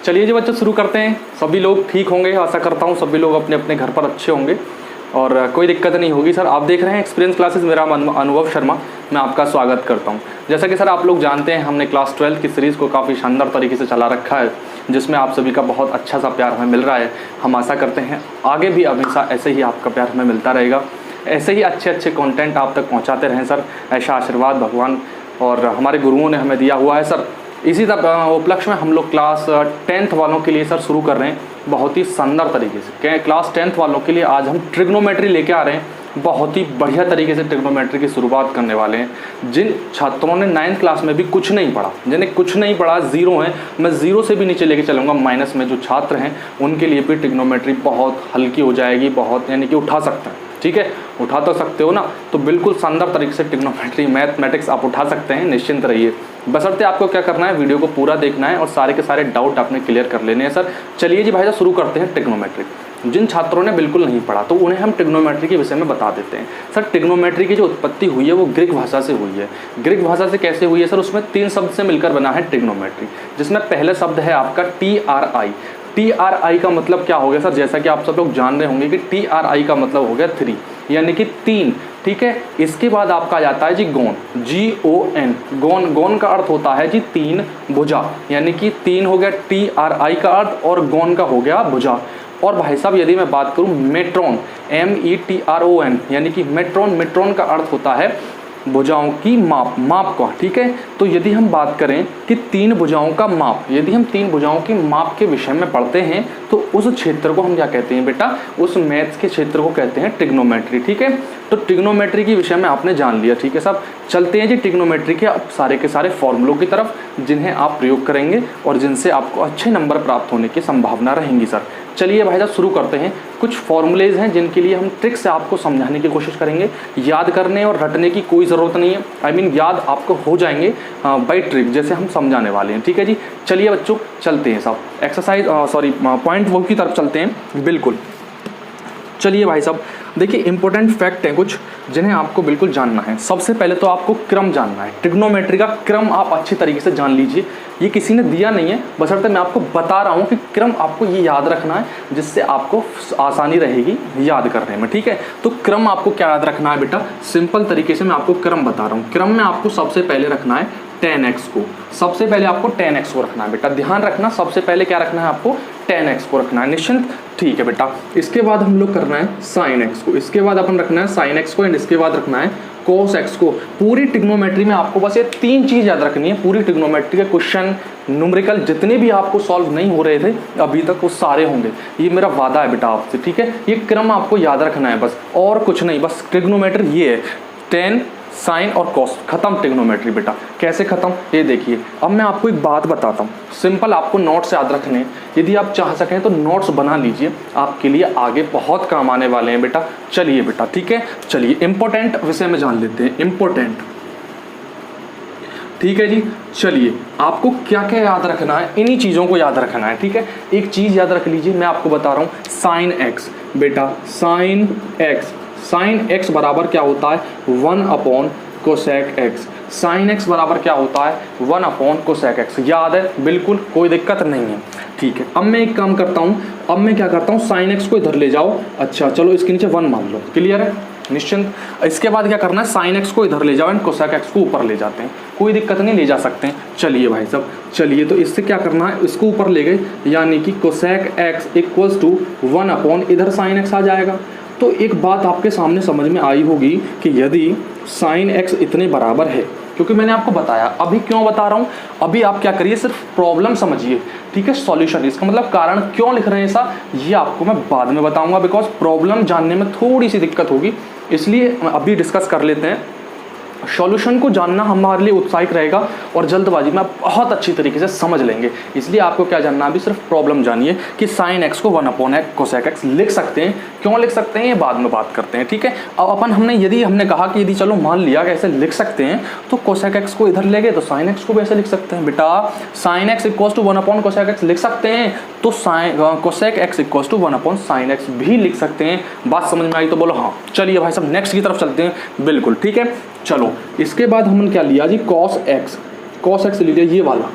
चलिए जी बच्चों शुरू करते हैं। सभी लोग ठीक होंगे, आशा करता हूँ सभी लोग अपने अपने घर पर अच्छे होंगे और कोई दिक्कत नहीं होगी। सर आप देख रहे हैं एक्सपीरियंस क्लासेस, मेरा अनुभव शर्मा, मैं आपका स्वागत करता हूं। जैसा कि सर आप लोग जानते हैं हमने क्लास 12 की सीरीज़ को काफ़ी शानदार तरीके से चला रखा है, जिसमें आप सभी का बहुत अच्छा सा प्यार हमें मिल रहा है। हम आशा करते हैं आगे भी हमेशा ऐसे ही आपका प्यार हमें मिलता रहेगा, ऐसे ही अच्छे अच्छे कंटेंट आप तक पहुँचाते रहें सर। ऐसा आशीर्वाद भगवान और हमारे गुरुओं ने हमें दिया हुआ है सर। इसी उपलक्ष्य में हम लोग क्लास 10th वालों के लिए सर शुरू कर रहे हैं बहुत ही शानदार तरीके से। क्लास 10th वालों के लिए आज हम ट्रिग्नोमेट्री लेके आ रहे हैं। बहुत ही बढ़िया तरीके से ट्रिग्नोमेट्री की शुरुआत करने वाले हैं। जिन छात्रों ने 9th क्लास में भी कुछ नहीं पढ़ा, जिन्हें कुछ नहीं पढ़ा, ज़ीरो हैं, मैं ज़ीरो से भी नीचे लेके चलूँगा, माइनस में जो छात्र हैं उनके लिए भी ट्रिग्नोमेट्री बहुत हल्की हो जाएगी, बहुत यानी कि उठा सकते हैं। ठीक है, उठा तो सकते हो ना, तो बिल्कुल शानदार तरीके से ट्रिग्नोमेट्री मैथमेटिक्स आप उठा सकते हैं, निश्चिंत रहिए। बशर्ते आपको क्या करना है, वीडियो को पूरा देखना है और सारे के सारे डाउट आपने क्लियर कर लेने हैं सर। चलिए जी भाई साहब शुरू करते हैं ट्रिग्नोमेट्री। जिन छात्रों ने बिल्कुल नहीं पढ़ा तो उन्हें हम ट्रिग्नोमेट्री के विषय में बता देते हैं। सर ट्रिग्नोमेट्री की जो उत्पत्ति हुई है वो ग्रीक भाषा से हुई है। ग्रीक भाषा से कैसे हुई है सर? उसमें 3 शब्द से मिलकर बना है ट्रिग्नोमेट्री, जिसमें पहला शब्द है आपका TRI। TRI का मतलब क्या हो गया सर? जैसा कि आप सब लोग जान रहे होंगे कि TRI का मतलब हो गया 3, यानी कि 3। ठीक है, इसके बाद आपका आ जाता है जी गौन, GON। गौन का अर्थ होता है जी 3 भुजा, यानी कि 3 हो गया TRI का अर्थ और गौन का हो गया भुजा। और भाई साहब यदि मैं बात करूं मेट्रोन, METRON, यानी कि मेट्रोन का अर्थ होता है भुजाओं की माप का। ठीक है, तो यदि हम बात करें कि 3 भुजाओं का माप, यदि हम 3 भुजाओं की माप के विषय में पढ़ते हैं तो उस क्षेत्र को हम क्या कहते हैं बेटा? उस मैथ्स के क्षेत्र को कहते हैं ट्रिग्नोमेट्री। ठीक है, तो ट्रिग्नोमेट्री के विषय में आपने जान लिया। ठीक है साहब, चलते हैं जी ट्रिग्नोमेट्री के अब सारे के सारे फॉर्मूलों की तरफ, जिन्हें आप प्रयोग करेंगे और जिनसे आपको अच्छे नंबर प्राप्त होने की संभावना रहेंगी सर। चलिए भाई साहब शुरू करते हैं। कुछ फॉर्मूलेज हैं जिनके लिए हम ट्रिक से आपको समझाने की कोशिश करेंगे। याद करने और रटने की कोई ज़रूरत नहीं है, याद आपको हो जाएंगे बाई ट्रिक, जैसे हम समझाने वाले हैं। ठीक है जी, चलिए बच्चों चलते हैं साहब पॉइंट वो की तरफ चलते हैं। बिल्कुल, चलिए भाई साहब देखिए इंपॉर्टेंट फैक्ट हैं कुछ जिन्हें आपको बिल्कुल जानना है। सबसे पहले तो आपको क्रम जानना है। ट्रिग्नोमेट्री का क्रम आप अच्छी तरीके से जान लीजिए। ये किसी ने दिया नहीं है, बशर्ते मैं आपको बता रहा हूँ कि क्रम आपको ये याद रखना है, जिससे आपको आसानी रहेगी याद करने में। ठीक है, तो क्रम आपको क्या याद रखना है बेटा? सिंपल तरीके से मैं आपको क्रम बता रहा हूँ। क्रम में आपको सबसे पहले रखना है 10x को। सबसे पहले आपको 10x को रखना है बेटा, ध्यान रखना। सबसे पहले क्या रखना है आपको? 10x को रखना है, निश्चिंत। ठीक है बेटा, इसके बाद हम लोग करना है sin x को, इसके बाद अपन रखना है sin x को एंड इसके बाद रखना है cos x को। पूरी ट्रिग्नोमेट्री में आपको बस ये 3 चीज़ याद रखनी है। पूरी ट्रिग्नोमेट्री के क्वेश्चन न्यूमेरिकल जितने भी आपको सॉल्व नहीं हो रहे थे अभी तक, वो सारे होंगे, ये मेरा वादा है बेटा आपसे। ठीक है, ये क्रम आपको याद रखना है बस, और कुछ नहीं। बस ट्रिग्नोमेट्री ये है, 10 साइन और कॉस, खत्म ट्रिग्नोमेट्री बेटा। कैसे खत्म? ये देखिए, अब मैं आपको एक बात बताता हूँ, सिंपल आपको नोट्स याद रखने। यदि आप चाह सकें तो नोट्स बना लीजिए, आपके लिए आगे बहुत काम आने वाले हैं बेटा। चलिए बेटा, ठीक है, चलिए इंपॉर्टेंट विषय में जान लेते हैं। इंपॉर्टेंट, ठीक है जी। चलिए आपको क्या क्या याद रखना है, इन्हीं चीज़ों को याद रखना है। ठीक है, एक चीज़ याद रख लीजिए, मैं आपको बता रहा हूँ, साइन एक्स बेटा, साइन एक्स बराबर क्या होता है? 1 कोसेक एक्स। साइन एक्स बराबर क्या होता है? 1 कोसेक एक्स। याद है? बिल्कुल, कोई दिक्कत नहीं है। ठीक है, अब मैं एक काम करता हूँ, अब मैं क्या करता हूँ, साइन एक्स को इधर ले जाओ। अच्छा चलो, इसके नीचे 1 मान लो, क्लियर है, निश्चिंत। इसके बाद क्या करना है, साइन एक्स को इधर ले जाओ एंड कोसेक एक्स को ऊपर ले जाते हैं, कोई दिक्कत नहीं, ले जा सकते हैं। चलिए भाई साहब, चलिए तो इससे क्या करना है, इसको ऊपर ले गए, यानी कि कोसेक एक्स इक्वल्स टू 1 इधर साइन एक्स आ जाएगा। तो एक बात आपके सामने समझ में आई होगी कि यदि साइन एक्स इतने बराबर है, क्योंकि मैंने आपको बताया, अभी क्यों बता रहा हूँ, अभी आप क्या करिए, सिर्फ प्रॉब्लम समझिए। ठीक है, सॉल्यूशन, इसका मतलब कारण क्यों लिख रहे हैं ऐसा, ये आपको मैं बाद में बताऊंगा, बिकॉज प्रॉब्लम जानने में थोड़ी सी दिक्कत होगी, इसलिए अभी डिस्कस कर लेते हैं। सॉल्यूशन को जानना हमारे लिए उत्साहित रहेगा और जल्दबाजी में आप बहुत अच्छी तरीके से समझ लेंगे। इसलिए आपको क्या जानना, अभी सिर्फ प्रॉब्लम जानिए कि साइन एक्स को 1 कोसेक एक्स लिख सकते हैं। क्यों लिख सकते हैं ये बाद में बात करते हैं। ठीक है, अब अपन हमने कहा कि यदि चलो मान लिया कि ऐसे लिख सकते हैं, तो कोसेक एक्स को इधर ले गए तो साइन एक्स को भी ऐसे लिख सकते हैं बेटा। Sine x equals to 1 cosec x लिख सकते हैं, तो cosec x equals to 1 sine x भी लिख सकते हैं। बात समझ में आई तो बोलो हाँ। चलिए भाई साहब नेक्स्ट की तरफ चलते हैं। बिल्कुल ठीक है, चलो इसके बाद हमने क्या लिया जी, कॉस एक्स लीजिए, ये वाला।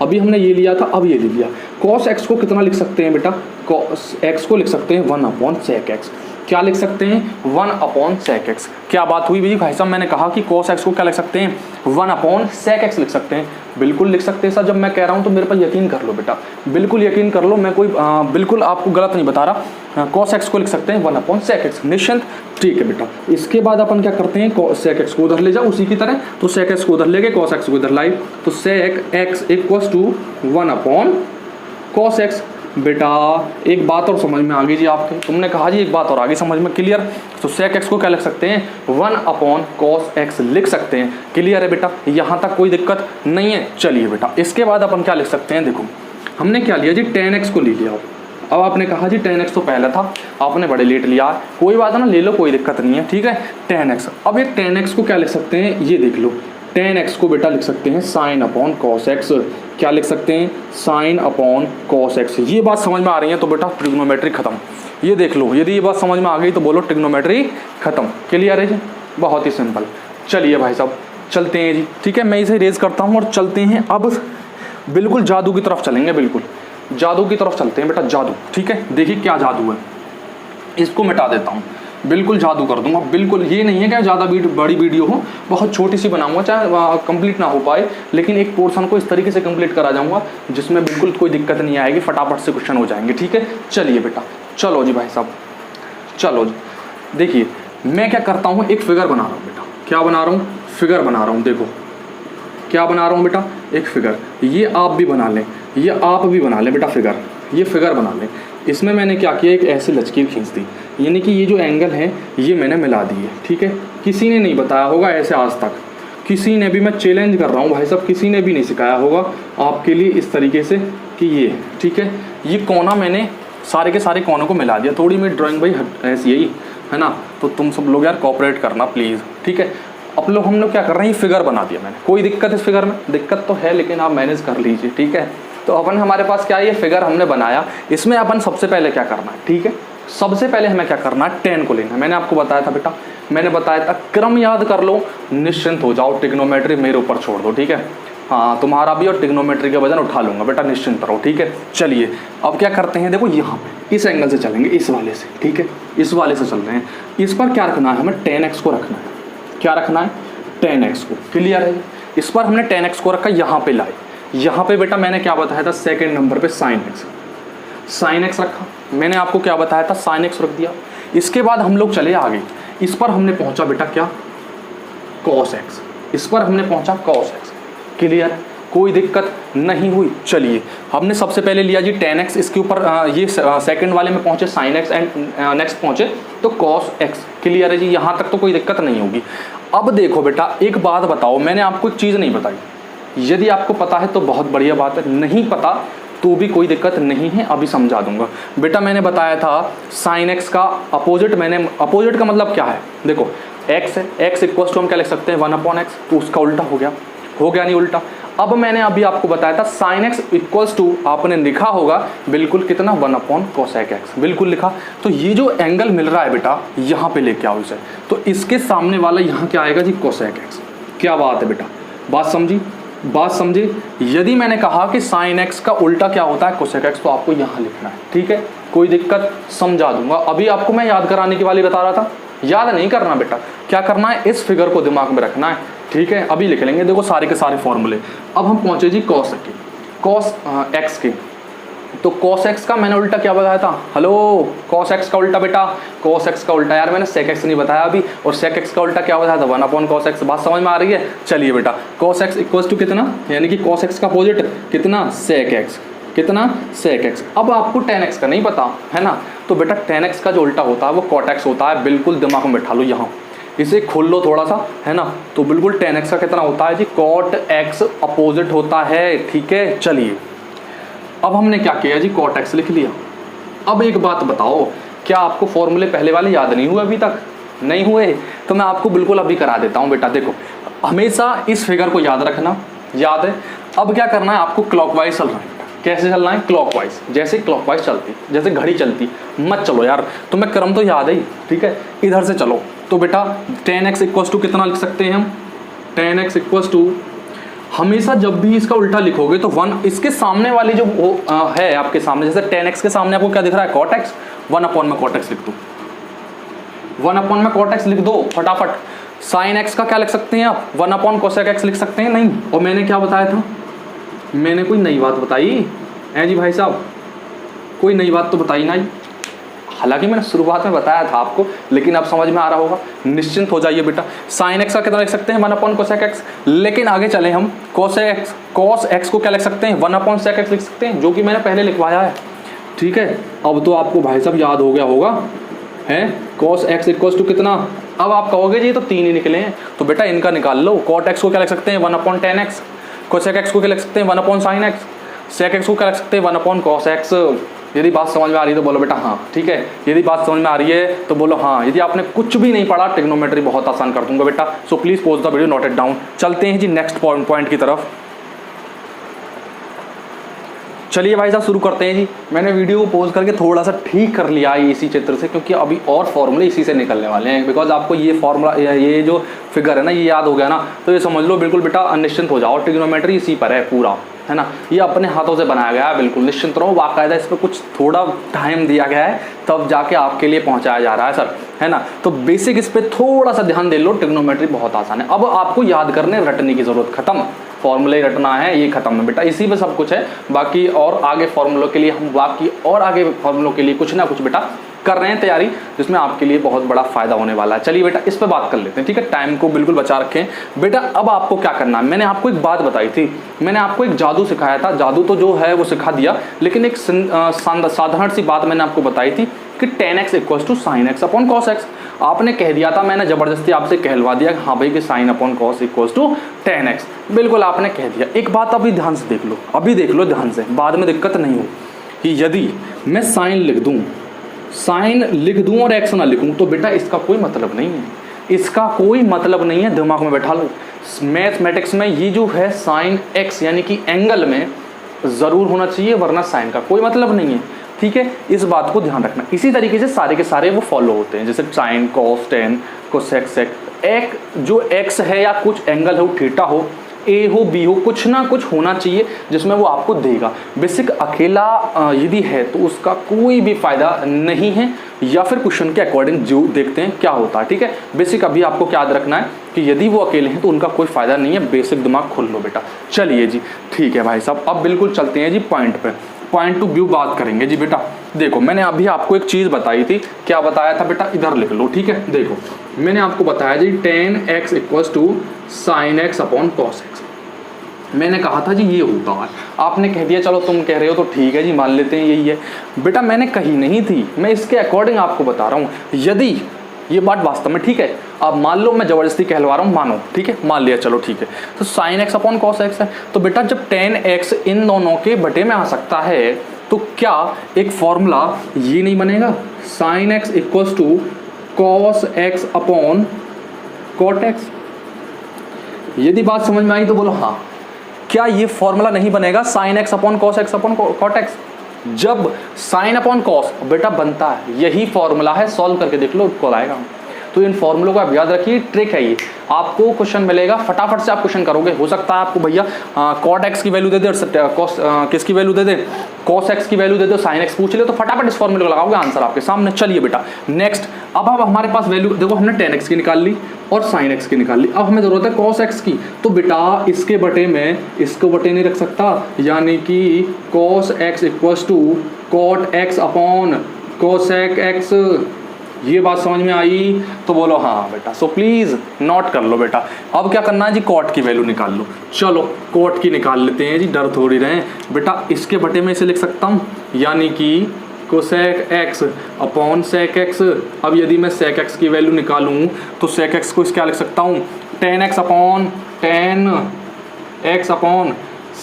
अभी हमने ये लिया था, अब ये ले लिया। cos x को कितना लिख सकते हैं बेटा, cos x को लिख सकते हैं 1/sec x। क्या लिख सकते हैं, 1/sec x। क्या बात हुई भाई साहब, मैंने कहा कि cos x को क्या लिख सकते हैं, 1/sec x लिख सकते हैं। बिल्कुल लिख सकते हैं सर, जब मैं कह रहा हूं तो मेरे पर यकीन कर लो बेटा, बिल्कुल यकीन कर लो, मैं कोई बिल्कुल आपको गलत नहीं बता रहा। cos x को लिख सकते हैं 1/sec x, निश्चिंत। ठीक है बेटा, इसके बाद अपन क्या करते हैं, sec x को उधर ले जाओ उसी की तरह, तो sec x को उधर ले गए, cos x को इधर लाई, तो sec x equals to 1/cos x। बेटा एक बात और समझ में आ गई जी आपके, तुमने कहा जी एक बात और आ गई समझ में, क्लियर। तो sec x को क्या लिख सकते हैं, 1/cos x लिख सकते हैं, क्लियर है बेटा, यहाँ तक कोई दिक्कत नहीं है। चलिए बेटा, इसके बाद अपन क्या लिख सकते हैं, देखो हमने क्या लिया जी, tan x को ले लिया। अब आपने कहा जी tan x तो पहले था, आपने बड़े लेट लिया, कोई बात ना, ले लो कोई दिक्कत नहीं है, ठीक है। tan x, अब एक tan x को क्या लिख सकते हैं, ये देख लो, tan x को बेटा लिख सकते हैं sin/cos x। क्या लिख सकते हैं, sin/cos x। ये बात समझ में आ रही है तो बेटा ट्रिग्नोमेट्री खत्म। ये देख लो, यदि ये बात समझ में आ गई तो बोलो ट्रिग्नोमेट्री खत्म, क्लियर है जी, बहुत ही सिंपल। चलिए भाई साहब चलते हैं जी, ठीक है, मैं इसे रेज करता हूँ और चलते हैं, अब बिल्कुल जादू की तरफ चलेंगे, बिल्कुल जादू की तरफ चलते हैं बेटा, जादू, ठीक है। देखिए क्या जादू है, इसको मिटा देता हूँ, बिल्कुल जादू कर दूंगा, बिल्कुल। ये नहीं है कि ज़्यादा बड़ी वीडियो हो, बहुत छोटी सी बनाऊंगा, चाहे कंप्लीट ना हो पाए, लेकिन एक पोर्शन को इस तरीके से कंप्लीट करा जाऊंगा जिसमें बिल्कुल कोई दिक्कत नहीं आएगी, फटाफट से क्वेश्चन हो जाएंगे, ठीक है। चलिए बेटा, चलो जी भाई साहब, चलो जी। देखिए मैं क्या करता हूँ, एक फिगर बना रहा हूँ बेटा, क्या बना रहा हूँ, फिगर बना रहा हूँ। देखो क्या बना रहा हूँ बेटा, एक फिगर। ये आप भी बना लें, ये आप भी बना लें बेटा फिगर, ये फिगर बना लें। इसमें मैंने क्या किया, एक ऐसी लकीर खींच दी, यानी कि ये जो एंगल है ये मैंने मिला दी है, ठीक है। किसी ने नहीं बताया होगा ऐसे आज तक, किसी ने भी, मैं चैलेंज कर रहा हूँ भाई साहब, किसी ने भी नहीं सिखाया होगा आपके लिए इस तरीके से कि ये, ठीक है, ये कोना मैंने सारे के सारे कोनों को मिला दिया। थोड़ी मेरी ड्राइंग भाई ऐसी यही है ना, तो तुम सब लोग यार कोऑपरेट करना प्लीज़, ठीक है। अब लोग हम लोग क्या कर रहे हैं, ये फिगर बना दिया मैंने। कोई दिक्कत इस फिगर में, दिक्कत तो है लेकिन आप मैनेज कर लीजिए, ठीक है। तो अपन हमारे पास क्या है, ये फिगर हमने बनाया, इसमें अपन सबसे पहले क्या करना है, ठीक है, सबसे पहले हमें क्या करना है, tan को लेना है। मैंने आपको बताया था बेटा, मैंने बताया था क्रम याद कर लो, निश्चिंत हो जाओ, ट्रिग्नोमेट्री मेरे ऊपर छोड़ दो, ठीक है। हाँ तुम्हारा भी और ट्रिग्नोमेट्री का वजन उठा लूंगा बेटा, निश्चिंत रहो, ठीक है। चलिए अब क्या करते हैं, देखो यहाँ पे इस एंगल से चलेंगे, इस वाले से, ठीक है, इस वाले से चल रहे हैं। इस पर क्या रखना है, हमें tan x को रखना है। क्या रखना है, tan x को, क्लियर है। इस पर हमने tan x को रखा, यहाँ पे लाए, यहाँ पे बेटा मैंने क्या बताया था, सेकेंड नंबर पे sin x रखा। मैंने आपको क्या बताया था, sin x रख दिया। इसके बाद हम लोग चले आगे, इस पर हमने पहुंचा बेटा क्या, cos x। इस पर हमने पहुंचा cos x, क्लियर, कोई दिक्कत नहीं हुई। चलिए हमने सबसे पहले लिया जी tan x, इसके ऊपर ये सेकंड वाले में पहुंचे sin x एंड नेक्स्ट पहुंचे तो cos x, क्लियर है जी, यहाँ तक तो कोई दिक्कत नहीं होगी। अब देखो बेटा एक बात बताओ, मैंने आपको एक चीज़ नहीं बताई, यदि आपको पता है तो बहुत बढ़िया बात है, नहीं पता तो भी कोई दिक्कत नहीं है, अभी समझा दूंगा बेटा। मैंने बताया था sin x का अपोजिट, मैंने अपोजिट का मतलब क्या है, देखो x है, x इक्वल्स टू हम क्या लिख सकते हैं 1/x, तो उसका उल्टा हो गया नहीं उल्टा। अब मैंने अभी आपको बताया था sin x इक्वल्स टू, आपने लिखा होगा बिल्कुल कितना, 1/cosec x, बिल्कुल लिखा। तो ये जो एंगल मिल रहा है बेटा, यहाँ पे लेके आओ इसे, तो इसके सामने वाला यहाँ क्या आएगा जी, cosec x। क्या बात है बेटा, बात समझी। यदि मैंने कहा कि sin x का उल्टा क्या होता है, cosec x, तो आपको यहाँ लिखना है, ठीक है, कोई दिक्कत, समझा दूंगा। अभी आपको मैं याद कराने की वाली बता रहा था, याद नहीं करना बेटा, क्या करना है, इस फिगर को दिमाग में रखना है, ठीक है। अभी लिख लेंगे, देखो सारे के सारे फॉर्मूले। अब हम पहुंचे जी cos x के, तो cos x का मैंने उल्टा क्या बताया था, हेलो, cos x का उल्टा बेटा, cos x का उल्टा यार मैंने sec x नहीं बताया अभी, और sec x का उल्टा क्या बताया था, 1/cos x। बात समझ में आ रही है। चलिए बेटा cos x इक्वल्स टू कितना, यानी कि cos x का अपोजिट कितना, sec x, कितना, sec x। अब आपको tan x का नहीं पता है ना, तो बेटा tan x का जो उल्टा होता है वो cot x होता है, बिल्कुल दिमाग में बैठा लो, यहाँ इसे खोल लो थोड़ा सा, है ना। तो बिल्कुल tan x का कितना होता है जी, cot x अपोजिट होता है, ठीक है। चलिए अब हमने क्या किया जी, cot x लिख लिया। अब एक बात बताओ, क्या आपको फॉर्मूले पहले वाले याद नहीं हुए अभी तक, नहीं हुए, तो मैं आपको बिल्कुल अभी करा देता हूँ बेटा। देखो हमेशा इस फिगर को याद रखना, याद है। अब क्या करना है, आपको क्लॉकवाइज चलना है। कैसे चलना है, क्लॉकवाइज, जैसे क्लॉकवाइज चलती, जैसे घड़ी चलती, मत चलो यार, तुम्हें क्रम तो याद है ही, ठीक है, इधर से चलो। तो बेटा tan x इक्वल्स टू कितना लिख सकते हैं हम, tan x इक्वल्स टू, हमेशा जब भी इसका उल्टा लिखोगे तो 1 इसके सामने वाली जो है आपके सामने, जैसे 10x के सामने आपको क्या दिख रहा है, cot x, 1 में cot x लिख दो, 1 में cot x लिख दो फटाफट। sin x का क्या लिख सकते हैं आप, 1 cosec x लिख सकते हैं, नहीं। और मैंने क्या बताया था, मैंने कोई नई बात बताई है जी भाई साहब, कोई नई बात तो बताई ना। हालांकि मैंने शुरुआत में बताया था आपको, लेकिन अब समझ में आ रहा होगा। निश्चिंत हो जाइए बेटा, sin x का कितना लिख सकते हैं, 1 cosec x। लेकिन आगे चले हम, cos x को क्या लिख सकते हैं, 1 sec x लिख सकते हैं, जो कि मैंने पहले लिखवाया है, ठीक है। अब तो आपको भाई साहब याद हो गया होगा, है cos x इक्वल्स टू कितना। अब आप कहोगे जी ये तो 3 ही निकले हैं, तो बेटा इनका निकाल लो। cot x को क्या लिख सकते हैं, 1/10 x। cosec x को क्या लिख सकते हैं, 1/sin x। sec x को क्या लिख सकते हैं, 1/cos x। यदि बात समझ में आ रही है तो बोलो बेटा हाँ, ठीक है। यदि बात समझ में आ रही है तो बोलो हाँ। यदि आपने कुछ भी नहीं पढ़ा, ट्रिग्नोमेट्री बहुत आसान कर दूंगा बेटा। सो please pause the video, note it down. चलते हैं जी नेक्स्ट पॉइंट की तरफ। चलिए भाई साहब शुरू करते हैं जी। मैंने वीडियो को पॉज करके थोड़ा सा ठीक कर लिया है इसी चित्र से, क्योंकि अभी और फॉर्मूले इसी से निकलने वाले हैं। बिकॉज आपको ये फॉर्मूला, ये जो फिगर है ना, ये याद हो गया ना, तो ये समझ लो बिल्कुल बेटा निश्चिंत हो जाओ। ट्रिग्नोमेट्री इसी पर है पूरा, है ना। ये अपने हाथों से बनाया गया है, बिल्कुल निश्चिंत रहो। बाकायदा इस पर कुछ थोड़ा टाइम दिया गया है, तब जाके आपके लिए पहुंचाया जा रहा है सर, है ना। तो बेसिक इस पर थोड़ा सा ध्यान दे लो। ट्रिग्नोमेट्री बहुत आसान है। अब आपको याद करने रटने की जरूरत खत्म, फॉर्मूले रटना है, ये खत्म है बेटा, इसी पे सब कुछ है। बाकी और आगे फॉर्मूलों के लिए हम आगे फॉर्मूलों के लिए कुछ ना कुछ बेटा कर रहे हैं तैयारी, जिसमें आपके लिए बहुत बड़ा फायदा होने वाला है। चलिए बेटा इस पे बात कर लेते हैं, ठीक है। टाइम को बिल्कुल बचा रखें बेटा। अब आपको क्या करना है, मैंने आपको एक बात बताई थी, मैंने आपको एक जादू सिखाया था। जादू तो जो है वो सिखा दिया, लेकिन एक साधारण सी बात मैंने आपको बताई थी कि 10x equals to sin x upon cos x। आपने कह दिया था, मैंने जबरदस्ती आपसे कहलवा दिया हाँ भाई कि sin upon cos equals to 10x। बिल्कुल आपने कह दिया। एक बात अभी ध्यान से देख लो, अभी देख लो ध्यान से, बाद में दिक्कत नहीं हो कि यदि मैं साइन लिख दूं और x ना लिखूं तो बेटा इसका कोई मतलब नहीं है, इसका कोई मतलब नहीं है। दिमाग में बैठा लो, मैथमेटिक्स में ये जो है sin x यानी कि एंगल में ज़रूर होना चाहिए, वरना साइन का कोई मतलब नहीं है, ठीक है। इस बात को ध्यान रखना। इसी तरीके से सारे के सारे वो फॉलो होते हैं, जैसे sign, cos, tan, cosec, sec। एक जो x है या कुछ एंगल हो, थीटा हो, ए हो, बी हो, कुछ ना कुछ होना चाहिए जिसमें वो आपको देगा। बेसिक अकेला यदि है तो उसका कोई भी फायदा नहीं है, या फिर क्वेश्चन के अकॉर्डिंग जो देखते हैं क्या होता है, ठीक है। बेसिक अभी आपको क्या याद रखना है कि यदि वो अकेले हैं तो उनका कोई फायदा नहीं है। बेसिक दिमाग खोल लो बेटा। चलिए जी ठीक है भाई साहब, अब बिल्कुल चलते हैं जी पॉइंट पे, पॉइंट टू व्यू बात करेंगे जी बेटा। देखो मैंने अभी आपको एक चीज़ बताई थी, क्या बताया था बेटा, इधर लिख लो, ठीक है। देखो मैंने आपको बताया जी 10x equals to sin x upon cos x। मैंने कहा था जी ये होता है, आपने कह दिया चलो तुम कह रहे हो तो ठीक है जी, मान लेते हैं यही है। बेटा मैंने कही नहीं थी, मैं इसके अकॉर्डिंग आपको बता रहा हूँ। यदि ये बात वास्तव में ठीक है, अब मान लो मैं जबरदस्ती कहलवा रहा हूँ, मानो, ठीक है, मान लिया, चलो ठीक है। तो sin x upon cos x है, तो बेटा जब 10x इन दोनों के बटे में आ सकता है तो क्या एक फॉर्मूला ये नहीं बनेगा, sin x equals to cos x upon cot x। यदि बात समझ में आई तो बोलो हाँ। क्या ये फॉर्मूला नहीं बनेगा, sin x upon cos x upon cot x? जब sin अपॉन cos बेटा बनता है, यही फॉर्मूला है, सॉल्व करके देख लो कॉल आएगा। तो इन फॉर्मूलों को आप याद रखिए, ट्रिक है ये। आपको क्वेश्चन मिलेगा, फटाफट से आप क्वेश्चन करोगे। हो सकता है आपको भैया cot x की वैल्यू दे दे और cos किसकी वैल्यू दे दे, cos x की वैल्यू दे दे, sin x पूछ ले, तो फटाफट इस फॉर्मूले को लगाओगे, आंसर आपके सामने। चलिए बेटा नेक्स्ट, अब हमारे पास वैल्यू देखो, हमने 10x की निकाल ली और sin x की निकाल ली। अब हमें जरूरत है cos x की, तो बेटा इसके बटे में इसको बटे नहीं रख सकता, यानी कि cos x equals to cot x upon cosec x। ये बात समझ में आई तो बोलो हाँ बेटा। सो प्लीज नोट कर लो बेटा। अब क्या करना है जी, कॉट की वैल्यू निकाल लो। चलो कॉट की निकाल लेते हैं जी, डर थोड़ी रहे बेटा। इसके बटे में इसे लिख सकता हूँ, यानी कि cosec x upon sec x. अब यदि मैं सेक एक्स की वैल्यू निकालूं तो सेक एक्स को क्या लिख सकता हूँ, 10x upon 10x upon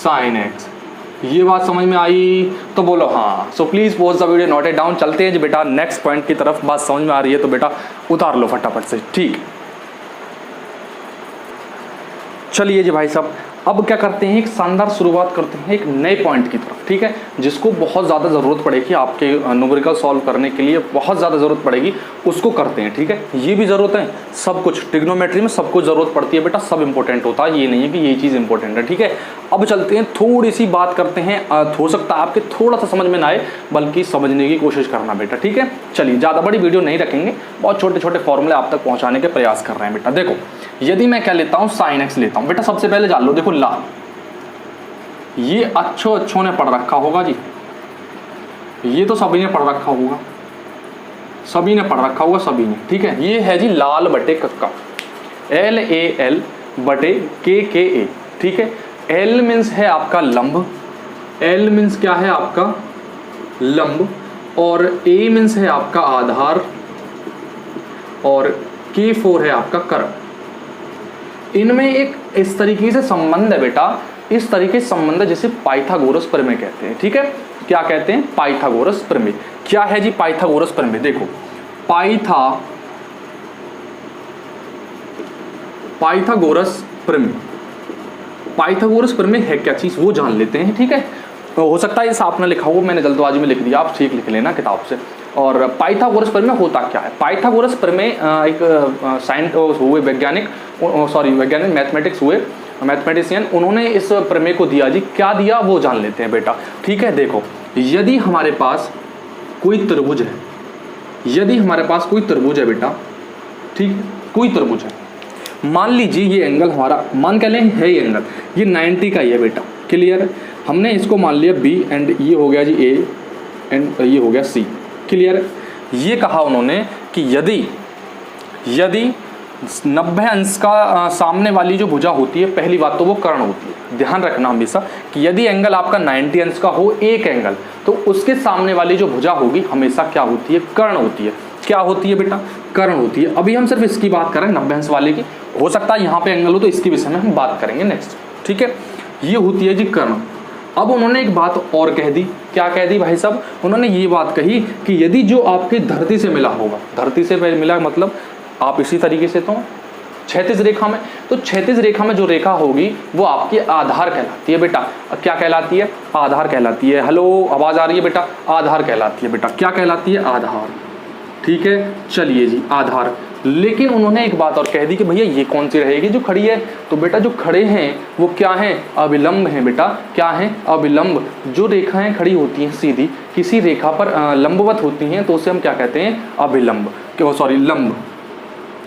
sine x. ये बात समझ में आई तो बोलो हाँ। सो please pause the video, note it down. चलते हैं जी बेटा नेक्स्ट पॉइंट की तरफ। बात समझ में आ रही है तो बेटा उतार लो फटाफट से, ठीक। चलिए जी भाई साहब, अब क्या करते हैं, एक शानदार शुरुआत करते हैं एक नए पॉइंट की तरफ, ठीक है, जिसको बहुत ज़्यादा ज़रूरत पड़ेगी आपके न्यूमेरिकल सॉल्व करने के लिए, बहुत ज़्यादा ज़रूरत पड़ेगी, उसको करते हैं, ठीक है। ये भी ज़रूरत है, सब कुछ ट्रिग्नोमेट्री में सब कुछ ज़रूरत पड़ती है बेटा, सब इंपॉर्टेंट होता है, ये नहीं है कि ये चीज़ इंपॉर्टेंट है, ठीक है। अब चलते हैं, थोड़ी सी बात करते हैं, हो सकता है आपके थोड़ा सा समझ में ना आए, बल्कि समझने की कोशिश करना बेटा, ठीक है। चलिए, ज़्यादा बड़ी वीडियो नहीं रखेंगे, बहुत छोटे छोटे फॉर्मूले आप तक पहुँचाने के प्रयास कर रहे हैं बेटा। देखो, यदि मैं क्या लेता हूँ, साइन एक्स लेता हूँ बेटा, सबसे पहले जान लो, देखो ला, ये अच्छों ने पढ़ रखा होगा जी, ये तो सभी ने पढ़ रखा होगा, सभी ने पढ़ रखा होगा, सभी ने, ठीक है। ये है जी लाल बटे कक्का, LAL बटे KKA, ठीक है। L मीन्स है आपका लंब, L मीन्स क्या है आपका लंब, और A मीन्स है आपका आधार, और K4 है आपका कर्ण। इनमें एक इस तरीके से संबंध है बेटा, इस तरीके से संबंध है जिसे पाइथागोरस प्रमेय कहते हैं, ठीक है। क्या कहते हैं, पाइथागोरस प्रमेय। क्या है जी पाइथागोरस प्रमेय, देखो पाइथागोरस प्रमेय, पाइथागोरस प्रमेय है क्या चीज वो जान लेते हैं, ठीक है। तो हो सकता है इस आपने लिखा हो, मैंने जल्दबाजी में लिख दिया, आप ठीक लिख लेना किताब से। और पाइथागोरस प्रमेय होता क्या है, पाइथागोरस प्रमेय एक साइंस हुए वैज्ञानिक, सॉरी वैज्ञानिक मैथमेटिक्स हुए, मैथमेटिशियन, उन्होंने इस प्रमेय को दिया जी, क्या दिया वो जान लेते हैं बेटा, ठीक है। देखो, यदि हमारे पास कोई त्रिभुज है, यदि हमारे पास कोई त्रिभुज है बेटा, ठीक, कोई त्रिभुज है, मान लीजिए ये एंगल हमारा, मान क्या लें, है ये एंगल, ये 90 का ही है बेटा, क्लियर। हमने इसको मान लिया B एंड ये हो गया जी A एंड ये हो गया C, क्लियर। ये कहा उन्होंने कि यदि 90 अंश का सामने वाली जो भुजा होती है, पहली बात तो वो कर्ण होती है, ध्यान रखना हमेशा कि यदि एंगल आपका 90 अंश का हो, एक एंगल, तो उसके सामने वाली जो भुजा होगी हमेशा क्या होती है, कर्ण होती है। क्या होती है बेटा, कर्ण होती है। अभी हम सिर्फ इसकी बात करें 90 अंश वाले की, हो सकता है यहाँ पे एंगल हो तो इसके विषय में हम बात करेंगे नेक्स्ट, ठीक है। ये होती है जी कर्ण। अब उन्होंने एक बात और कह दी, क्या कह दी भाई साहब, उन्होंने ये बात कही कि यदि जो आपके धरती से मिला होगा, धरती से मिला मतलब आप इसी तरीके से तो क्षैतिज रेखा में, तो क्षैतिज रेखा में जो रेखा होगी वो आपकी आधार कहलाती है बेटा। क्या कहलाती है, आधार कहलाती है। हेलो, आवाज आ रही है बेटा, आधार कहलाती है बेटा। क्या कहलाती है, आधार, ठीक है। चलिए जी, आधार। लेकिन उन्होंने एक बात और कह दी कि भैया ये कौन सी रहेगी जो खड़ी है, तो बेटा जो खड़े हैं वो क्या हैं, अभिलंब हैं बेटा। क्या है, अभिलंब। जो रेखाएं खड़ी होती हैं सीधी किसी रेखा पर लंबवत होती हैं तो उसे हम क्या कहते हैं, अभिलंब, सॉरी लंब,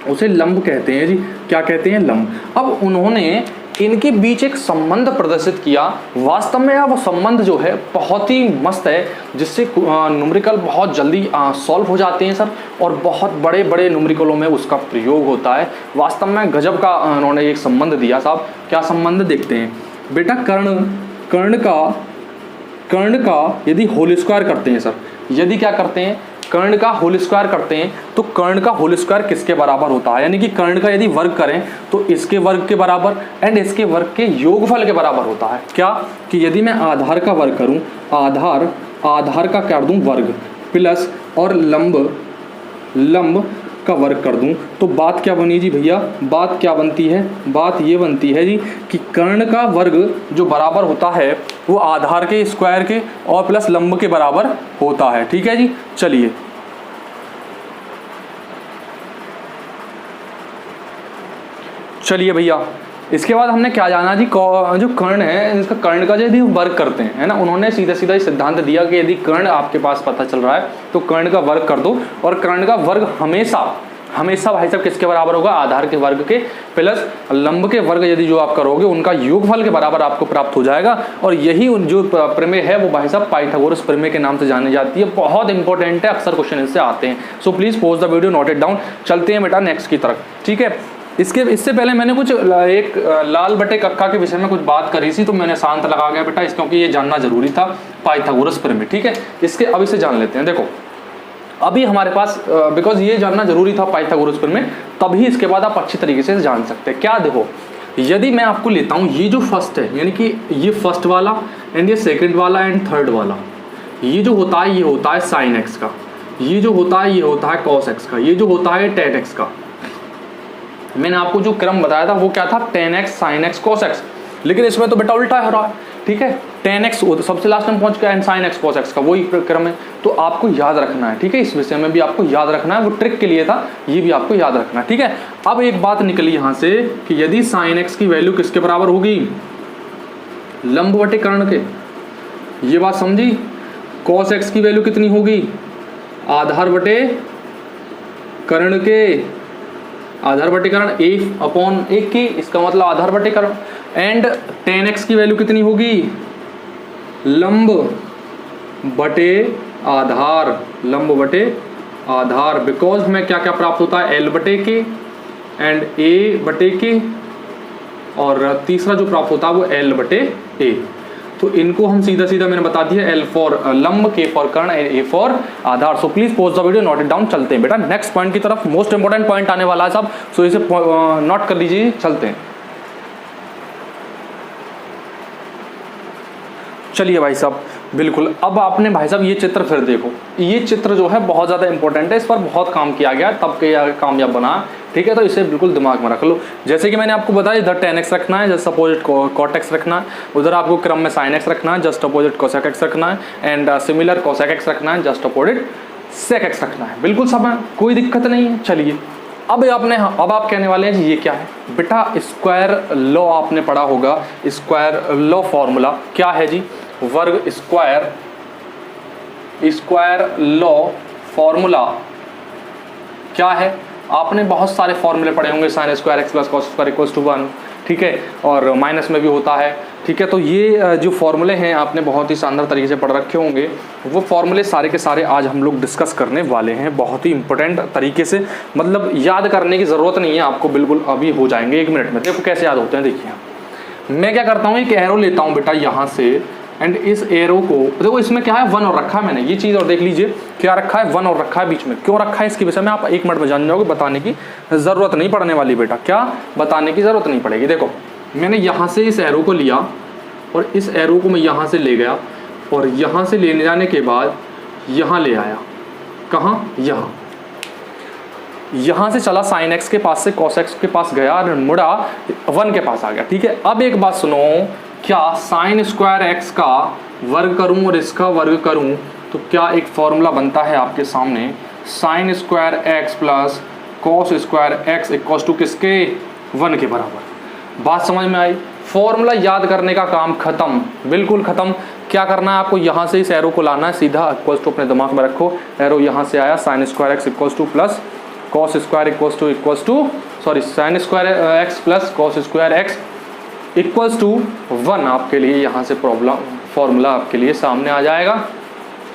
उसे लंब कहते हैं जी। क्या कहते हैं, लंब। अब उन्होंने इनके बीच एक संबंध प्रदर्शित किया। वास्तव में वो संबंध जो है बहुत ही मस्त है, जिससे न्यूमेरिकल बहुत जल्दी सॉल्व हो जाते हैं सर, और बहुत बड़े बड़े न्यूमेरिकलों में उसका प्रयोग होता है। वास्तव में गजब का उन्होंने एक संबंध दिया साहब। क्या संबंध, देखते हैं बेटा। कर्ण का यदि होल स्क्वायर करते हैं सर, यदि क्या करते हैं, कर्ण का होल स्क्वायर करते हैं, तो कर्ण का होल स्क्वायर किसके बराबर होता है, यानी कि कर्ण का यदि वर्ग करें तो इसके वर्ग के बराबर एंड इसके वर्ग के योगफल के बराबर होता है। क्या कि यदि मैं आधार का वर्ग करूं, आधार का कर दूं वर्ग, प्लस और लंब का वर्ग कर दूं, तो बात क्या बनी जी भैया, बात क्या बनती है, बात ये बनती है जी कि कर्ण का वर्ग जो बराबर होता है वो आधार के स्क्वायर के और प्लस लंब के बराबर होता है, ठीक है जी। चलिए भैया, इसके बाद हमने क्या जाना जी, जो कर्ण है इसका, कर्ण का यदि वर्ग करते हैं, है ना, उन्होंने सीधा सीधा सिद्धांत दिया कि यदि कर्ण आपके पास पता चल रहा है तो कर्ण का वर्ग कर दो, और कर्ण का वर्ग हमेशा भाई साहब किसके बराबर होगा, आधार के वर्ग के प्लस लंब के वर्ग यदि जो आप करोगे उनका योगफल के बराबर आपको प्राप्त हो जाएगा। और यही जो प्रमेय है वो भाई साहब पाइथागोरस प्रमेय के नाम से जानी जाती है। बहुत इंपॉर्टेंट है, अक्सर क्वेश्चन इससे आते हैं। सो please pause the video, note it down. चलते हैं बेटा नेक्स्ट की तरफ, ठीक है। इससे पहले मैंने कुछ एक लाल बटे कक्का के विषय में कुछ बात करी थी, तो मैंने शांत लगा गया बेटा इस, क्योंकि ये जानना जरूरी था पाइथागोरस प्रमेय, ठीक है। इसके अब इसे जान लेते हैं। देखो अभी हमारे पास बिकॉज ये जानना जरूरी था पाइथागोरस प्रमेय, तभी इसके बाद आप अच्छी तरीके से जान सकते हैं। क्या देखो, यदि मैं आपको लेता हूँ ये जो फर्स्ट है, यानी कि ये फर्स्ट वाला एंड ये सेकंड वाला एंड थर्ड वाला, ये जो होता है ये होता है साइन एक्स का, ये जो होता है ये होता है कॉस एक्स का, ये जो होता है टेन एक्स का। मैंने आपको जो क्रम बताया था वो क्या था, ten x sine x cos x. लेकिन इसमें तो बेटा उल्टा हो रहा है, ठीक है। tan x सबसे लास्ट में पहुंच गया and sin x cos x का वही क्रम है, तो आपको याद रखना है, ठीक है। इस विषय में भी आपको याद रखना है, वो ट्रिक के लिए था, ये भी आपको याद रखना है, ठीक है। अब एक बात निकली यहां से कि यदि sin x की वैल्यू किसके बराबर होगी, लंब बटे कर्ण के, ये बात समझी। cos x की वैल्यू कितनी होगी, आधार बटे कर्ण के, आधार बटे कर्ण a/1 की, इसका मतलब आधार बटे कर्ण। एंड tan x की वैल्यू कितनी होगी, लंब बटे आधार, लंब बटे आधार, बिकॉज हमें क्या क्या प्राप्त होता है, l बटे के एंड a बटे के, और तीसरा जो प्राप्त होता है वो l बटे a। तो इनको हम सीधा सीधा मैंने बता दिया, L फॉर लंब, K फॉर कर्ण, A फॉर आधार। So please pause the video, note it down. चलते हैं बेटा नेक्स्ट पॉइंट की तरफ, मोस्ट इंपोर्टेंट पॉइंट आने वाला है सब, सो इसे नोट कर लीजिए। चलते हैं, चलिए भाई साहब, बिल्कुल। अब आपने भाई साहब ये चित्र फिर देखो, ये चित्र जो है बहुत ज़्यादा इंपॉर्टेंट है, इस पर बहुत काम किया गया तब के कामयाब बना, ठीक है। तो इसे बिल्कुल दिमाग में रख लो। जैसे कि मैंने आपको बताया, इधर tan x रखना है, जस्ट अपोजिट cot x रखना है, उधर आपको क्रम में sin x रखना है, जस्ट अपोजिट cosec x रखना है, एंड सिमिलर cosec x रखना है, जस्ट अपोजिट sec x रखना है। बिल्कुल सब है, कोई दिक्कत नहीं है। चलिए अब आप कहने वाले हैं जी ये क्या है बेटा, स्क्वायर लॉ आपने पढ़ा होगा, स्क्वायर लॉ फॉर्मूला क्या है जी, वर्ग स्क्वायर लॉ फॉर्मूला क्या है। आपने बहुत सारे फॉर्मूले पढ़े होंगे, sine square x plus cos square equals to 1, ठीक है, और माइनस में भी होता है, ठीक है। तो ये जो फॉर्मूले हैं आपने बहुत ही शानदार तरीके से पढ़ रखे होंगे, वो फॉर्मूले सारे के सारे आज हम लोग डिस्कस करने वाले हैं, बहुत ही इंपॉर्टेंट तरीके से, मतलब याद करने की ज़रूरत नहीं है आपको, बिल्कुल अभी हो जाएंगे 1 मिनट में। देखो कैसे याद होते हैं, देखिए मैं क्या करता हूँ, एक एरो लेता हूँ बेटा यहाँ से, एंड इस एरो को देखो, इसमें क्या है 1 और रखा है मैंने, ये चीज़ और देख लीजिए क्या रखा है, 1 और रखा है बीच में। क्यों रखा है इसके विषय में आप 1 मिनट में जान जाओगे, बताने की ज़रूरत नहीं पड़ने वाली बेटा, क्या बताने की ज़रूरत नहीं पड़ेगी। देखो मैंने यहाँ से इस एरो को लिया और इस एरो को मैं यहाँ से ले गया, और यहाँ से लेने जाने के बाद यहाँ ले आया, कहाँ, यहाँ से चला sin x के पास से cos x के पास गया और मुड़ा 1 के पास आ गया, ठीक है। अब एक बात सुनो, क्या sin स्क्वायर x का वर्ग करूं और इसका वर्ग करूं तो क्या एक फॉर्मूला बनता है आपके सामने, sin square x plus cos square x equals to किसके, 1 के बराबर। बात समझ में आई, फॉर्मूला याद करने का काम खत्म, बिल्कुल खत्म। क्या करना है आपको, यहाँ से इस एरो को लाना है सीधा, इक्वल्स टू अपने दिमाग में रखो, एरो यहाँ से आया, sin square x equals to plus cos square equals to sorry sin square x plus cos square x equals to 1 आपके लिए यहाँ से फॉर्मूला आपके लिए सामने आ जाएगा,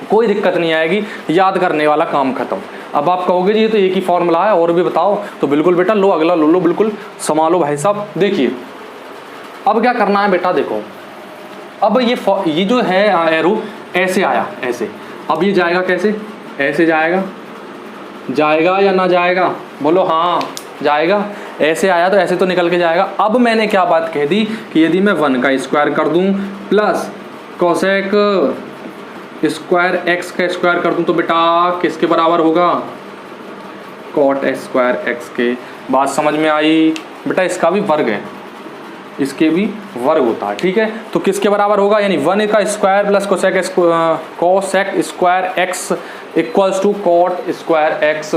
कोई दिक्कत नहीं आएगी, याद करने वाला काम खत्म। अब आप कहोगे जी ये तो एक ही फॉर्मूला है और भी बताओ, तो बिल्कुल बेटा लो, अगला लो, बिल्कुल संभालो भाई साहब। देखिए अब क्या करना है बेटा, देखो अब ये जो है एरो ऐसे आया, ऐसे, अब ये जाएगा कैसे, ऐसे जाएगा या ना जाएगा, बोलो हाँ जाएगा। ऐसे आया तो ऐसे तो निकल के जाएगा। अब मैंने क्या बात कह दी कि यदि मैं 1 का स्क्वायर कर दूं प्लस कोसेक स्क्वायर x का स्क्वायर कर दूं तो बेटा किसके बराबर होगा, कॉट स्क्वायर x के। बात समझ में आई बेटा, इसका भी वर्ग है, इसके भी वर्ग होता है, ठीक है। तो किसके बराबर होगा, यानी 1 का square plus cosec square x equals to cot square x।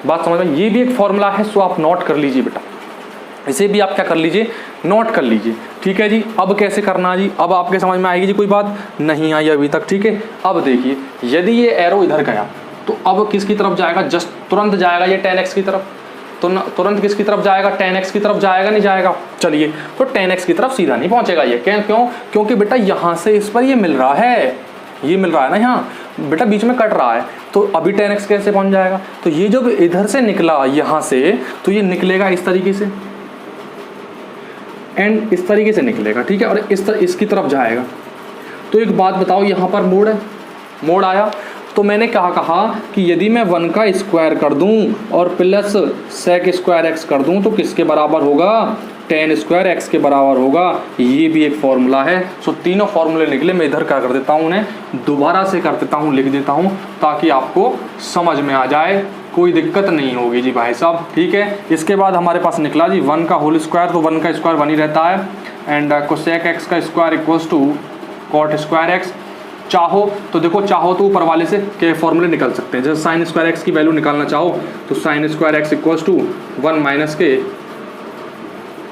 बात समझ में, ये भी एक फॉर्मूला है, सो आप नोट कर लीजिए बेटा, इसे भी आप क्या कर लीजिए, नोट कर लीजिए, ठीक है जी। अब कैसे करना है जी, अब आपके समझ में आएगी जी, कोई बात नहीं आई अभी तक, ठीक है। अब देखिए यदि ये एरो इधर गया तो अब किसकी तरफ जाएगा, जस्ट तुरंत जाएगा ये tan x की तरफ, तो तुरंत किसकी तरफ जाएगा, tan x की तरफ जाएगा, नहीं जाएगा। चलिए तो tan x की तरफ सीधा नहीं पहुंचेगा ये, क्यों, क्योंकि बेटा यहाँ से इस पर ये मिल रहा है, ये मिल रहा है ना, यहाँ बेटा बीच में कट रहा है, तो अभी tan x कैसे पहुंच जाएगा। तो ये जब इधर से निकला यहाँ से, तो ये निकलेगा इस तरीके से एंड इस तरीके से निकलेगा, ठीक है, और इसकी तरफ जाएगा। तो एक बात बताओ, यहाँ पर मोड़ है, मोड़ आया, तो मैंने कहा कि यदि मैं 1 का स्क्वायर कर दूं और प्लस सेक स्क्वायर x कर दूं तो किसके बराबर होगा, tan स्क्वायर x के बराबर होगा। ये भी एक फॉर्मूला है। सो तीनों फॉर्मूले निकले, मैं इधर क्या कर देता हूँ, उन्हें दोबारा से कर देता हूँ, लिख देता हूँ ताकि आपको समझ में आ जाए, कोई दिक्कत नहीं होगी जी भाई साहब, ठीक है। इसके बाद हमारे पास निकला जी 1 का होल स्क्वायर, तो 1 का स्क्वायर 1 ही रहता है, एंड कोसेक एक्स का square equals to cot square x. चाहो तो देखो, चाहो तो ऊपर वाले से के फॉर्मूले निकल सकते हैं। जैसे साइन स्क्वायर एक्स की वैल्यू निकालना चाहो तो sine square x equals to 1 minus के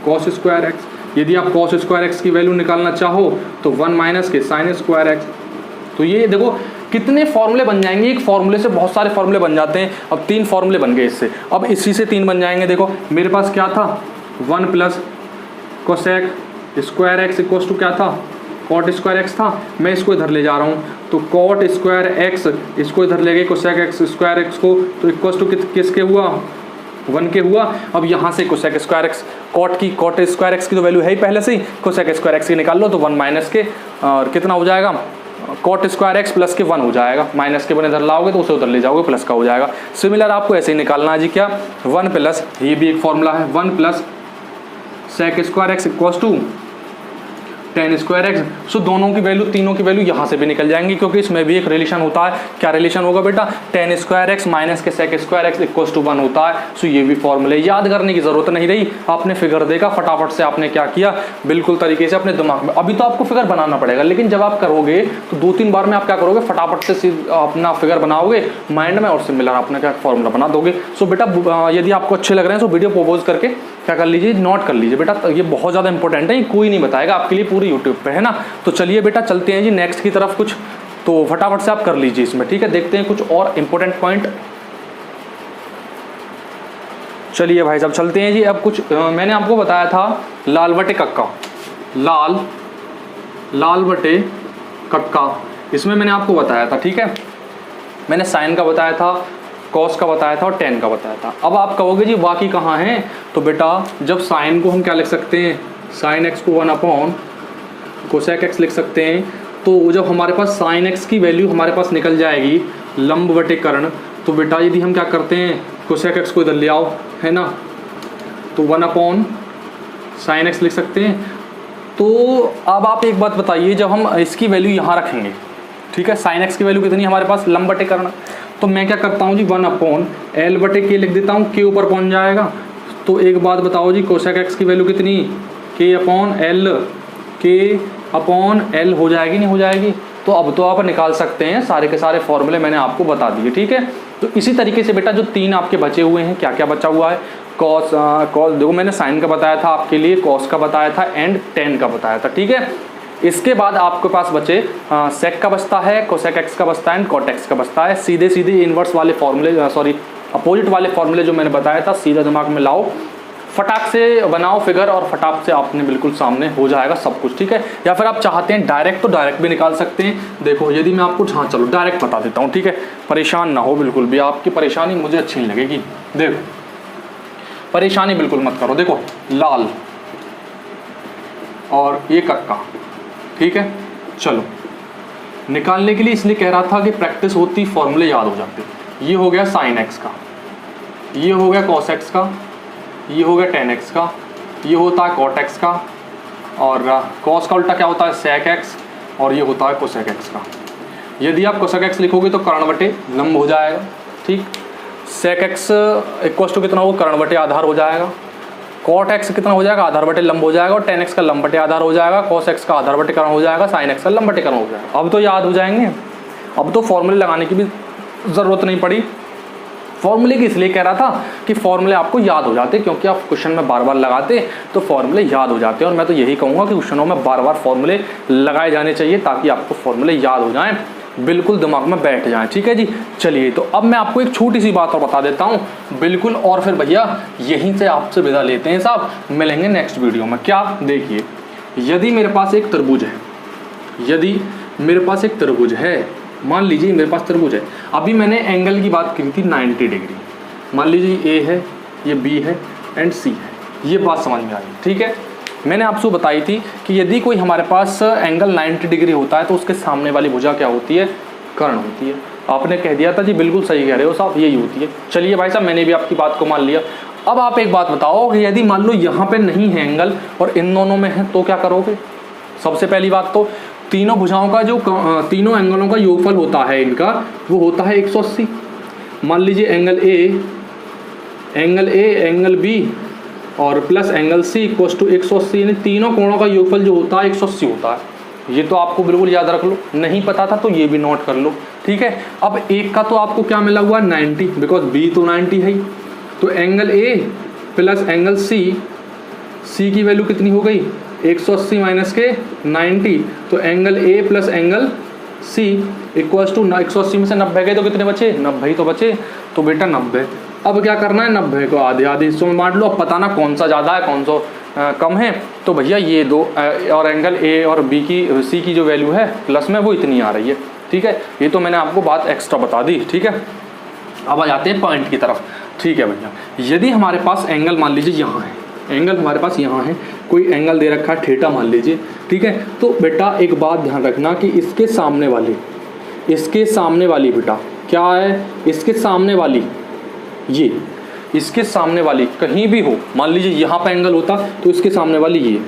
कॉस स्क्वायर एक्स। यदि आप कॉस स्क्वायर एक्स की वैल्यू निकालना चाहो तो 1 माइनस के साइन स्क्वायर एक्स। तो ये देखो कितने फॉर्मूले बन जाएंगे, एक फॉर्मूले से बहुत सारे फॉर्मूले बन जाते हैं। अब 3 फॉर्मूले बन गए इससे, अब इसी से 3 बन जाएंगे। देखो मेरे पास क्या था, 1 plus cosec square x equals to क्या था, कॉट स्क्वायर एक्स था। मैं इसको इधर ले जा रहा हूँ तो कॉट स्क्वायर एक्स, इसको इधर ले गए कोसेक एक्स स्क्वायर एक्स को, तो इक्वल्स टू किसके हुआ, 1 के हुआ। अब यहाँ से cosec square x, cot square x की तो वैल्यू है ही पहले से ही, कोसेक स्क्वायर एक्स की निकाल लो तो 1 माइनस के और कितना हो जाएगा, कॉट स्क्वायर एक्स प्लस के 1 हो जाएगा। माइनस के 1 इधर लाओगे तो उसे उधर ले जाओगे, प्लस का हो जाएगा। सिमिलर आपको ऐसे ही निकालना है जी, क्या 1 प्लस, ये भी एक फॉर्मूला है, 1 plus sec square x equals to ten square x. So दोनों की वैल्यू, तीनों की वैल्यू यहाँ से भी निकल जाएंगी, क्योंकि इसमें भी एक रिलेशन होता है। क्या रिलेशन होगा बेटा, टेन स्क्वायर एक्स माइनस के sec square x equals to 1 होता है। सो ये भी फॉर्मूले, याद करने की जरूरत नहीं रही, आपने फिगर देखा फटाफट से, आपने क्या किया, बिल्कुल तरीके से अपने दिमाग में। अभी तो आपको फिगर बनाना पड़ेगा, लेकिन जब आप करोगे तो 2-3 बार में आप क्या करोगे, फटाफट से अपना फिगर बनाओगे माइंड में और सिमिलर अपना क्या फॉर्मूला बना दोगे। सो बेटा यदि आपको अच्छे लग रहे हैं तो वीडियो पोज करके क्या कर लीजिए, नोट कर लीजिए बेटा, ये बहुत ज़्यादा इंपॉर्टेंट है, ये कोई नहीं बताएगा आपके लिए पूरी यूट्यूब पे, है ना। तो चलिए बेटा चलते हैं जी नेक्स्ट की तरफ कुछ, तो फटाफट से आप कर लीजिए इसमें, ठीक है। देखते हैं कुछ और इंपॉर्टेंट पॉइंट। चलिए भाई साहब चलते हैं जी। अब कुछ मैंने आपको बताया था लाल बटे कक्का, लाल बटे कक्का, इसमें मैंने आपको बताया था, ठीक है। मैंने साइन का बताया था, कॉस का बताया था और टेन का बताया था। अब आप कहोगे जी बाकी कहाँ हैं, तो बेटा जब साइन को हम क्या लिख सकते हैं, साइन एक्स को 1 अपॉन कोसेक एक्स लिख सकते हैं। तो जब हमारे पास साइन एक्स की वैल्यू हमारे पास निकल जाएगी लंब बटे कर्ण, तो बेटा यदि हम क्या करते हैं, कोसेक एक्स को इधर ले आओ, है ना, तो 1 अपॉन साइन एक्स लिख सकते हैं। तो अब आप एक बात बताइए, जब हम इसकी वैल्यू यहाँ रखेंगे, ठीक है, साइन एक्स की वैल्यू कितनी हमारे पास, लंब बटे कर्ण, तो मैं क्या करता हूँ जी 1 अपॉन एल बटे के लिख देता हूँ, के ऊपर पहुँच जाएगा। तो एक बात बताओ जी, कोसेक एक्स की वैल्यू कितनी, के अपॉन एल, के अपॉन एल हो जाएगी नहीं हो जाएगी। तो अब तो आप निकाल सकते हैं, सारे के सारे फॉर्मूले मैंने आपको बता दिए, ठीक है। तो इसी तरीके से बेटा जो 3 आपके बचे हुए हैं, क्या क्या बचा हुआ है, कॉस देखो मैंने साइन का बताया था आपके लिए, कॉस का बताया था एंड टेन का बताया था, ठीक है। इसके बाद आपके पास बचे सेक का बचता है, कोसेक एक्स का बचता है एंड कॉट एक्स का बचता है। सीधे सीधे इन्वर्स वाले फॉर्मूले, अपोजिट वाले फॉर्मूले जो मैंने बताया था, सीधा दिमाग में लाओ, फटाक से बनाओ फिगर और फटाक से आपने बिल्कुल सामने हो जाएगा सब कुछ, ठीक है। या फिर आप चाहते हैं डायरेक्ट तो डायरेक्ट भी निकाल सकते हैं। देखो यदि मैं आपको, हाँ चलो डायरेक्ट बता देता हूँ, ठीक है, परेशान ना हो बिल्कुल भी, आपकी परेशानी मुझे अच्छी नहीं लगेगी। देखो परेशानी बिल्कुल मत करो। देखो लाल और ये कक्का, ठीक है। चलो निकालने के लिए इसलिए कह रहा था कि प्रैक्टिस होती, फॉर्मूले याद हो जाते। ये हो गया साइन एक्स का, ये हो गया कॉस एक्स का, ये हो गया टेन एक्स का, ये होता है कॉट एक्स का, और कॉस का उल्टा क्या होता है, सेक एक्स, और ये होता है कोसेक एक्स का। यदि आप कोसेक एक्स लिखोगे तो कर्ण बटे लंब हो जाएगा, ठीक। सेक एक्स इक्वल टू कितना होगा, कर्ण बटे आधार हो जाएगा। कॉट एक्स कितना हो जाएगा, आधार बटे लंब हो जाएगा, और टेन एक्स का लंब बटे आधार हो जाएगा, कॉस एक्स का आधार बटे कर्ण हो जाएगा, साइन एक्स का लंब बटे कर्ण हो जाएगा। अब तो याद हो जाएंगे, अब तो फॉर्मूले लगाने की भी ज़रूरत नहीं पड़ी। फॉर्मूले की इसलिए कह रहा था कि फॉर्मूले आपको याद हो जाते, क्योंकि आप क्वेश्चन में बार बार लगाते तो फॉर्मूले याद हो जाते हैं। और मैं तो यही कहूँगा कि क्वेश्चनों में बार बार फॉर्मूले लगाए जाने चाहिए, ताकि आपको फॉर्मूले याद हो जाएं, बिल्कुल दिमाग में बैठ जाएं, ठीक है जी। चलिए तो अब मैं आपको एक छोटी सी बात और बता देता हूँ बिल्कुल, और फिर भैया यहीं से आपसे विदा लेते हैं साहब, मिलेंगे नेक्स्ट वीडियो में। क्या, देखिए यदि मेरे पास एक तरबूज है, यदि मेरे पास एक तरबूज है, मान लीजिए मेरे पास तरबूज है, अभी मैंने एंगल की बात की थी 90 डिग्री, मान लीजिए ए है, ये बी है एंड सी है, ये बात समझ में आई, ठीक है। मैंने आपसे बताई थी कि यदि कोई हमारे पास एंगल 90 डिग्री होता है तो उसके सामने वाली भुजा क्या होती है, कर्ण होती है। आपने कह दिया था जी, बिल्कुल सही कह रहे हो साहब, यही होती है। चलिए भाई साहब मैंने भी आपकी बात को मान लिया। अब आप एक बात बताओ कि यदि मान लो यहाँ पे नहीं है एंगल और इन दोनों में है, तो क्या करोगे। सबसे पहली बात तो तीनों भुजाओं का जो तीनों एंगलों का योगफल होता है इनका, वो होता है 180। मान लीजिए एंगल ए, एंगल बी और plus angle C equal to 180, यानी तीनों कोणों का योगफल जो होता है 180 होता है। ये तो आपको बिल्कुल याद रख लो, नहीं पता था तो ये भी नोट कर लो, ठीक है। अब एक का तो आपको क्या मिला हुआ 90, बिकॉज बी तो 90 है ही, तो angle A plus angle C, C की वैल्यू कितनी हो गई 180 माइनस के 90, तो angle A plus angle C equals to 180 में से 90 गए तो कितने बचे 90 ही तो बचे, तो बेटा 90। अब क्या करना है 90 को आधे आधे हिस्सों में बांट लो। अब पता ना कौन सा ज़्यादा है कौन सा कम है, तो भैया ये दो और एंगल ए और बी की सी की जो वैल्यू है प्लस में वो इतनी आ रही है, ठीक है। ये तो मैंने आपको बात एक्स्ट्रा बता दी, ठीक है। अब आ जाते हैं पॉइंट की तरफ, ठीक है भैया। यदि हमारे पास एंगल मान लीजिए यहाँ है, एंगल हमारे पास यहाँ है, कोई एंगल दे रखा है थीटा मान लीजिए, ठीक है। तो बेटा एक बात ध्यान रखना कि इसके सामने वाली बेटा क्या है, इसके सामने वाली ये, इसके सामने वाली कहीं भी हो, मान लीजिए यहाँ पे एंगल होता तो इसके सामने वाली ये,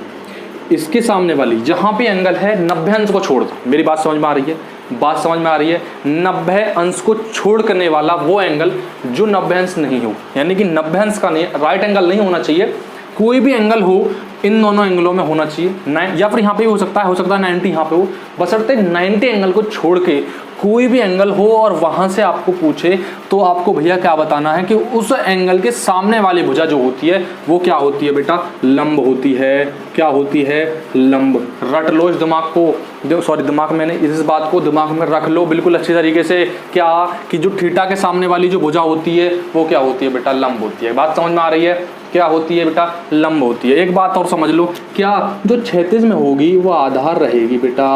इसके सामने वाली जहाँ पे एंगल है 90 अंश को छोड़ दो। मेरी बात समझ में आ रही है, बात समझ में आ रही है। 90 अंश को छोड़ करने वाला वो एंगल जो 90 अंश नहीं हो, यानी कि 90 अंश का नहीं, राइट एंगल नहीं होना चाहिए, कोई भी एंगल हो इन दोनों एंगलों में होना चाहिए, या फिर यहाँ पे हो सकता है 90 यहाँ पे हो, बशर्ते 90 एंगल को छोड़ के कोई भी एंगल हो और वहाँ से आपको पूछे तो आपको भैया क्या बताना है कि उस एंगल के सामने वाली भुजा जो होती है वो क्या होती है बेटा, लंब होती है। क्या होती है, लंब। रट लो इस दिमाग को, सॉरी दिमाग मैंने इस बात को दिमाग में रख लो बिल्कुल अच्छी तरीके से, क्या कि जो थीटा के सामने वाली जो भुजा होती है वो क्या होती है बेटा, लंब होती है। बात समझ में आ रही है, क्या होती है बेटा, लंब होती है। एक बात और समझ लो, क्या जो क्षैतिज में होगी वो आधार रहेगी बेटा,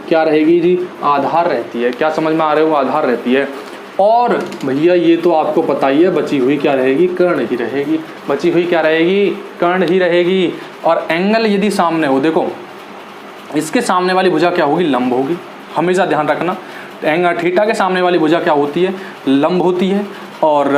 क्या रहेगी जी, आधार रहती है। क्या समझ में आ रहे हो, आधार रहती है। और भैया ये तो आपको पता ही है, बची हुई क्या रहेगी, कर्ण ही रहेगी, बची हुई क्या रहेगी, कर्ण ही रहेगी। और एंगल यदि सामने हो, देखो इसके सामने वाली भुजा क्या होगी, लंब होगी, हमेशा ध्यान रखना। एंगल थीटा के सामने वाली भुजा क्या होती है, लंब होती है, और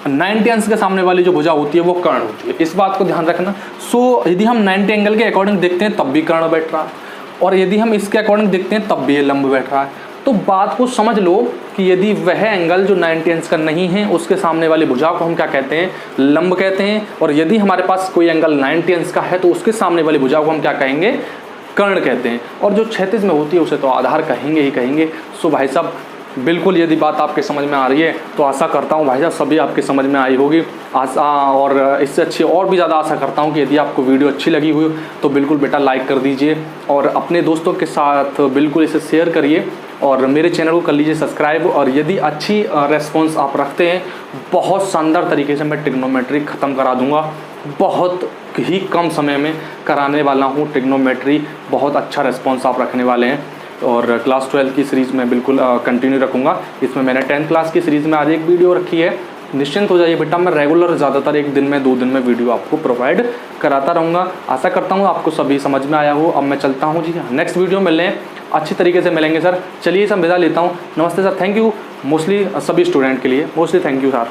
90 अंश के सामने वाली जो भुजा होती है वो कर्ण होती है, इस बात को ध्यान रखना। सो यदि हम 90 एंगल के अकॉर्डिंग देखते हैं तब भी कर्ण बैठ रहा है, और यदि हम इसके अकॉर्डिंग देखते हैं तब भी ये लंब बैठ रहा है। तो बात को समझ लो कि यदि वह एंगल जो 90 अंश का नहीं है उसके सामने वाली भुजा को हम क्या कहते हैं, लंब कहते हैं। और यदि हमारे पास कोई एंगल 90 अंश का है तो उसके सामने वाली भुजा को हम क्या कहेंगे, कर्ण कहते हैं। और जो क्षैतिज में होती है उसे तो आधार कहेंगे ही कहेंगे। सो भाई साहब बिल्कुल यदि बात आपके समझ में आ रही है तो आशा करता हूँ भाई साहब सभी आपके समझ में आई होगी। आशा और इससे अच्छी और भी ज़्यादा आशा करता हूँ कि यदि आपको वीडियो अच्छी लगी हुई तो बिल्कुल बेटा लाइक कर दीजिए और अपने दोस्तों के साथ बिल्कुल इसे शेयर करिए और मेरे चैनल को कर लीजिए सब्सक्राइब। और यदि अच्छी रेस्पॉन्स आप रखते हैं, बहुत शानदार तरीके से मैं ट्रिग्नोमेट्री ख़त्म करा दूँगा, बहुत ही कम समय में कराने वाला हूँ ट्रिग्नोमेट्री। बहुत अच्छा रेस्पॉन्स आप रखने वाले हैं और क्लास 12 की सीरीज़ में बिल्कुल कंटिन्यू रखूँगा। इसमें मैंने 10th क्लास की सीरीज़ में आज एक वीडियो रखी है। निश्चिंत हो जाइए बेटा, मैं रेगुलर ज़्यादातर एक दिन में 2 दिन में वीडियो आपको प्रोवाइड कराता रहूँगा। आशा करता हूँ आपको सभी समझ में आया हो। अब मैं चलता हूँ जी, नेक्स्ट वीडियो मिलने अच्छी तरीके से मिलेंगे सर। चलिए सब विदा लेता हूँ, नमस्ते सर, थैंक यू। मोस्टली सभी स्टूडेंट के लिए मोस्टली थैंक यू सर।